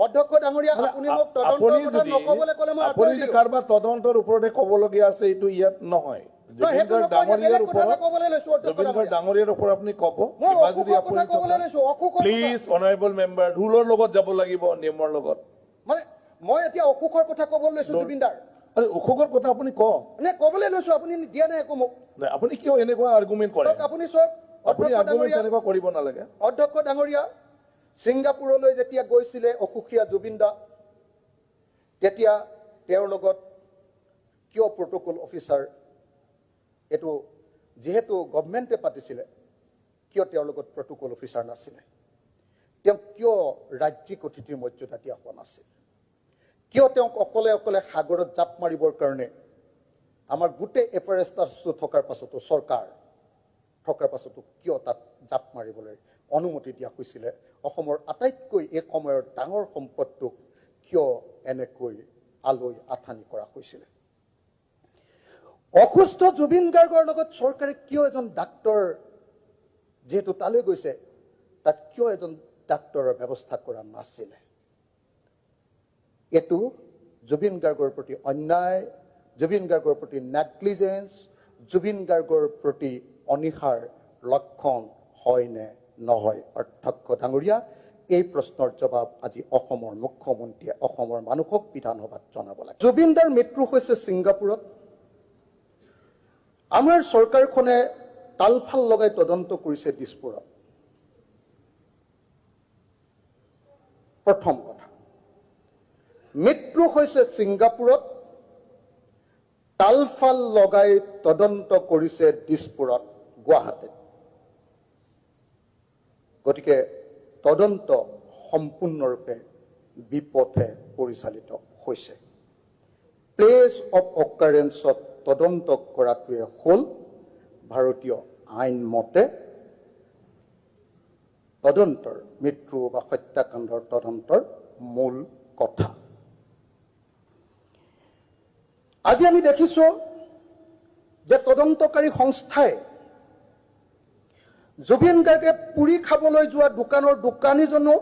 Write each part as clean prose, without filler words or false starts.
অধ্যক্ষ ডাঙৰীয়া আপুনি মোক তদন্তৰ আপুনি কথা যদি নকবলৈ ক'লে মই আপুনি আঁতৰি যদি দিলোঁ। কাৰোবাৰ তদন্তৰ ওপৰতে ক'বলগীয়া আছে এইটো ইয়াত নহয় নহয়, সেইটো জুবিন নকওঁ, এতিয়া বেলেগ ডাঙৰীয়াৰ কথা এটা ওপৰত ক'বলৈ লৈছোঁ অধ্যক্ষ জুবিন ডাঙৰীয়া। ডাঙৰীয়াৰ ওপৰত আপুনি ক'ব মই কিবা অসুখৰ যদি কথা আপুনি ক'বলৈ লৈছোঁ, অসুখৰ কথা। প্লিজ অনাৰেবল মেম্বাৰ ৰুলৰ লগত যাব লাগিব নিয়মৰ লগত মানে মই এতিয়া অসুখৰ কথা ক'বলৈ লৈছোঁ জুবিনদাৰ। আৰে অসুখৰ কথা আপুনি কওক নে ক'বলৈ লৈছোঁ, আপুনি দিয়া নাই একো মোক। নাই আপুনি কিয় এনেকুৱা আৰ্গুমেণ্ট কৰে চাওক, আপুনি চাওক আপুনি অধ্যক্ষ আৰ্গুমেণ্ট ডাঙৰীয়া, তেনেকুৱা কৰিব নালাগে অধ্যক্ষ ডাঙৰীয়া, ছিংগাপুৰলৈ যেতিয়া গৈছিলে অসুখীয়া জুবিনদা, তেতিয়া তেওঁৰ লগত কিয় প্ৰট'কল অফিচাৰ, এইটো যিহেতু গভৰ্ণমেণ্টে পাতিছিলে, কিয় তেওঁৰ লগত প্ৰট'কল অফিচাৰ নাছিলে? তেওঁক কিয় ৰাজ্যিক অতিথিৰ মৰ্যাদা দিয়া হোৱা নাছিল? কিয় তেওঁক অকলে অকলে সাগৰত জাপ মাৰিবৰ কাৰণে আমাৰ গোটেই এফাৰেষ্টাৰ্ছটো থকাৰ পাছতো, চৰকাৰ থকাৰ পাছতো কিয় তাত জাপ মাৰিবলৈ অনুমতি দিয়া হৈছিলে? অসমৰ আটাইতকৈ এই সময়ৰ ডাঙৰ সম্পদটোক কিয় এনেকৈ আলৈ আথানি কৰা হৈছিলে? অসুস্থ জুবিন গাৰ্গৰ লগত চৰকাৰে কিয় এজন ডাক্তৰ, যিহেতু তালৈ গৈছে, তাত কিয় এজন ডাক্তৰৰ ব্যৱস্থা কৰা নাছিলে? এইটো জুবিন গাৰ্গৰ প্ৰতি অন্যায়, জুবিন গাৰ্গৰ প্ৰতি নেগলিজেন্স, জুবিন গাৰ্গৰ প্ৰতি অনীহাৰ লক্ষণ হয়নে নহয়? অধ্যক্ষ ডাঙৰীয়া, এই প্ৰশ্নৰ জবাব আজি অসমৰ মুখ্যমন্ত্ৰীয়ে অসমৰ মানুহক বিধানসভাত জনাব লাগে। জুবিনদাৰ মৃত্যু হৈছে ছিংগাপুৰত। আমাৰ চৰকাৰখনে তালফাল লগাই তদন্ত কৰিছে দিছপুৰত। প্ৰথম কথা, মৃত্যু হৈছে ছিংগাপুৰত, তালফাল লগাই তদন্ত কৰিছে দিছপুৰত, গুৱাহাটীত। গতিকে তদন্ত সম্পূৰ্ণৰূপে বিপথে পৰিচালিত হৈছে। প্লেচ অফ অকাৰেন্সত তদন্ত কৰাটোৱে হ'ল ভাৰতীয় আইন মতে তদন্তৰ, মৃত্যু বা হত্যাকাণ্ডৰ তদন্তৰ মূল কথা। আজি আমি দেখিছোঁ যে তদন্তকাৰী সংস্থাই জুবিন গাৰ্গে পুৰি খাবলৈ যোৱা দোকানৰ দোকানীজনো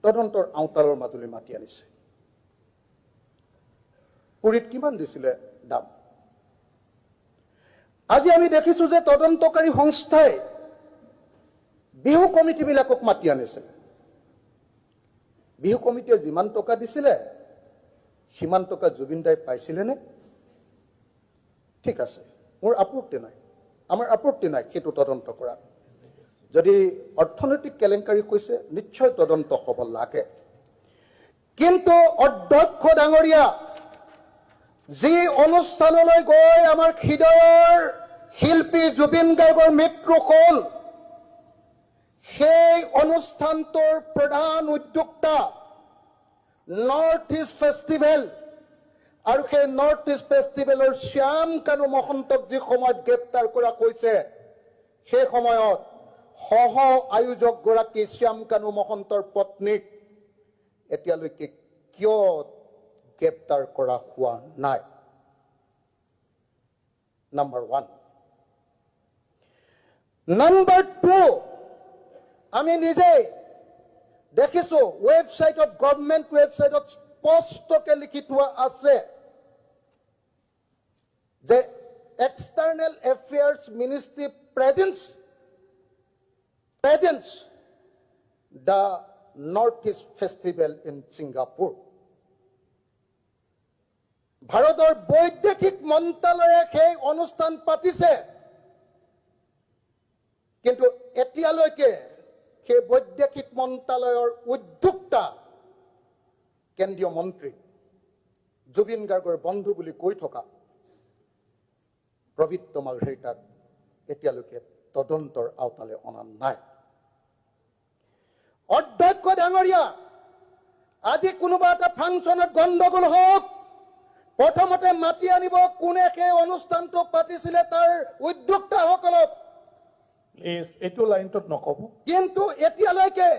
তদন্তৰ আওতালৰ মাজলৈ মাতি আনিছে। পুৰিত কিমান দিছিলে দাম? আজি আমি দেখিছোঁ যে তদন্তকাৰী সংস্থাই বিহু কমিটিবিলাকক মাতি আনিছে। বিহু কমিটিয়ে যিমান টকা দিছিলে সিমান টকা জুবিন দাই পাইছিলেনে? ঠিক আছে, মোৰ আপত্তি নাই, আমাৰ আপত্তি নাই সেইটো তদন্ত কৰাত। যদি অৰ্থনৈতিক কেলেংকাৰী হৈছে নিশ্চয় তদন্ত হ'ব লাগে। কিন্তু অধ্যক্ষ ডাঙৰীয়া, যি অনুষ্ঠানলৈ গৈ আমাৰ হৃদয়ৰ শিল্পী জুবিন গাৰ্গৰ মৃত্যু হ'ল, সেই অনুষ্ঠানটোৰ প্ৰধান উদ্যোক্তা নৰ্থ ইষ্ট ফেষ্টিভেল, আৰু সেই নৰ্থ ইষ্ট ফেষ্টিভেলৰ শ্যাম কানু মহন্তক যি সময়ত গ্ৰেপ্তাৰ কৰা হৈছে, সেই সময়ত সহ আয়োজকগৰাকী শ্যাম কানু মহন্তৰ পত্নীক এতিয়ালৈকে কিয় গ্ৰেপ্তাৰ কৰা হোৱা নাই? নাম্বাৰ 1। নাম্বাৰ 2, আমি নিজেই দেখিছোঁ ৱেবছাইটত, গভৰ্ণমেণ্ট ৱেবছাইটত স্পষ্টকৈ লিখি থোৱা আছে যে external affairs ministry presence the north east festival in Singapore. ভাৰতৰ বৈদেশিক মন্ত্ৰালয়ে সেই অনুষ্ঠান পাতিছে, কিন্তু এতিয়ালৈকে সেই বৈদেশিক মন্ত্ৰালয়ৰ উদ্যোক্তা কেন্দ্ৰীয় মন্ত্ৰী, জুবিন গাৰ্গৰ বন্ধু বুলি কৈ থকা প্ৰবীত্ৰ মালহৰিটাক এতিয়ালৈকে তদন্তৰ আওতালৈ অনা নাই। অধ্যক্ষ ডাঙৰীয়া, আজি কোনোবা এটা ফাংচনত গণ্ডগোল হওক, প্ৰথমতে মাতি আনিব কোনে সেই অনুষ্ঠানটো পাতিছিলে তাৰ উদ্যোক্তাসকলক। এইটো লাইনটোত নক'ব। কিন্তু এতিয়ালৈকে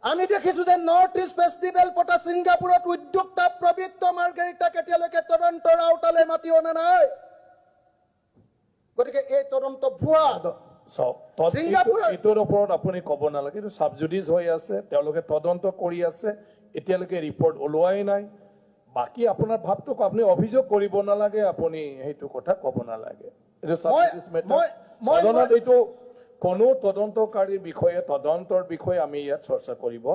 আমি দেখিছোঁ যে নৰ্থ ইষ্ট ফেষ্টিভেল পতা ছিংগাপুৰত উদ্যোক্তা প্ৰবীত্ৰ মাৰ্ঘেৰিটাক এতিয়ালৈকে তদন্তৰ আওতালৈ মাতি অনা নাই। গতিকে এই তদন্ত ভুৱা। ছিংগাপুৰৰ- এইটোৰ ওপৰত আপুনি ক'ব নালাগে, এইটো ছাবজুডিচ হৈ আছে, তেওঁলোকে তদন্ত কৰি আছে, এতিয়ালৈকে ৰিপৰ্ট ওলোৱাই নাই। বাকী আপোনাৰ ভাৱটো আপুনি অভিযোগ কৰিব নালাগে, আপুনি সেইটো কথা ক'ব নালাগে। এইটো ছাবজুডিচ মেটাৰ। সদনত এইটো কোনো তদন্তকাৰীৰ বিষয়ে তদন্তৰ বিষয়ে আমি ইয়াত চৰ্চা কৰিব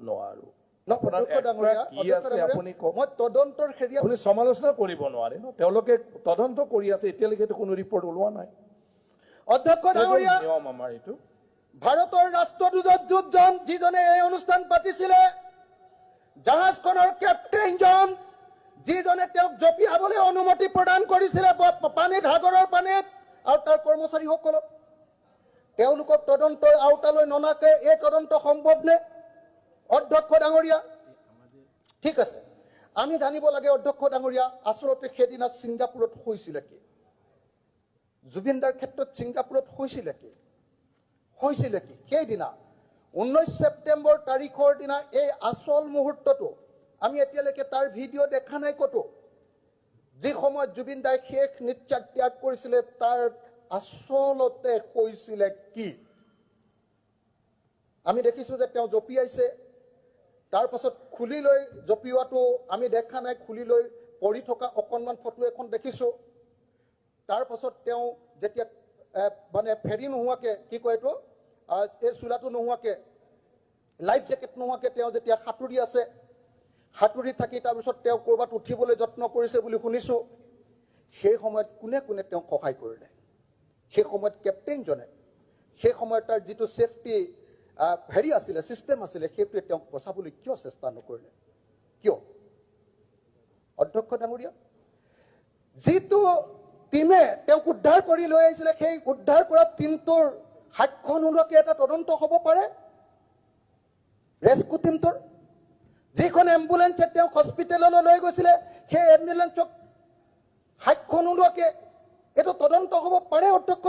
নোৱাৰো। আপোনাৰ অধ্যক্ষ ডাঙৰীয়া, extra কি আছে আপুনি কওক। মই তদন্তৰ হেৰিয়াত আপুনি সমালোচনা কৰিব নোৱাৰে ন, তেওঁলোকে তদন্ত কৰি আছে, এতিয়ালৈকে কোনো ৰিপৰ্ট ওলোৱা নাই। অধ্যক্ষ ডাঙৰীয়া, নিয়ম আমাৰ এইটো। ভাৰতৰ ৰাষ্ট্ৰদূতজন যিজনে এই অনুষ্ঠান পাতিছিলে, জাহাজখনৰ কেপ্টেইনজন যিজনে তেওঁক জঁপিয়াবলৈ অনুমতি প্ৰদান কৰিছিলে পানীত, সাগৰৰ পানীত, আৰু তাৰ কৰ্মচাৰীসকলক, তেওঁলোকক তদন্তৰ আওতালৈ ননাকে এই তদন্ত সম্ভৱ নে? অধ্যক্ষ ডাঙৰীয়া, ঠিক আছে, আমি জানিব লাগে অধ্যক্ষ ডাঙৰীয়া, আচলতে সেইদিনা ছিংগাপুৰত হৈছিলে কি? জুবিনদাৰ ক্ষেত্ৰত ছিংগাপুৰত হৈছিলে কি সেইদিনা 19 ছেপ্টেম্বৰ তাৰিখৰ দিনা এই আচল মুহূৰ্তটো আমি এতিয়ালৈকে তাৰ ভিডিঅ' দেখা নাই ক'তো। যি সময়ত জুবিন দাই শেষ নিশ্বাস ত্যাগ কৰিছিলে, তাৰ আচলতে হৈছিলে কি? আমি দেখিছোঁ যে তেওঁ জঁপিয়াইছে, তাৰ পাছত খুলি লৈ জঁপিওৱাটো আমি দেখা নাই, খুলি লৈ পৰি থকা অকণমান ফটো এখন দেখিছোঁ। তাৰ পাছত তেওঁ যেতিয়া মানে ফেৰী নোহোৱাকৈ, কি কয় এইটো, এই চোলাটো নোহোৱাকৈ, লাইফ জেকেট নোহোৱাকৈ তেওঁ যেতিয়া সাঁতুৰি আছে, সাঁতুৰি থাকি তাৰপিছত তেওঁ ক'ৰবাত উঠিবলৈ যত্ন কৰিছে বুলি শুনিছোঁ। সেই সময়ত কোনে কোনে তেওঁক সহায় কৰিলে? সেই সময়ত কেপ্টেইনজনে, সেই সময়ত তাৰ যিটো ছেফটি হেৰি আছিলে, ছিষ্টেম আছিলে, সেইটোৱে তেওঁক বচাবলৈ কিয় চেষ্টা নকৰিলে? কিয়? অধ্যক্ষ ডাঙৰীয়া, যিটো টিমে তেওঁক উদ্ধাৰ কৰি লৈ আহিছিলে, সেই উদ্ধাৰ কৰা টিমটোৰ সাক্ষ্য নোলোৱাকৈ এটা তদন্ত হ'ব পাৰে? ৰেস্কিউ টিমটোৰ যিখন এম্বুলেঞ্চে তেওঁক হস্পিটেললৈ লৈ গৈছিলে, সেই এম্বুলেঞ্চক সাক্ষ্য নোলোৱাকৈ এইটো তদন্ত হ'ব পাৰে? অধ্যক্ষ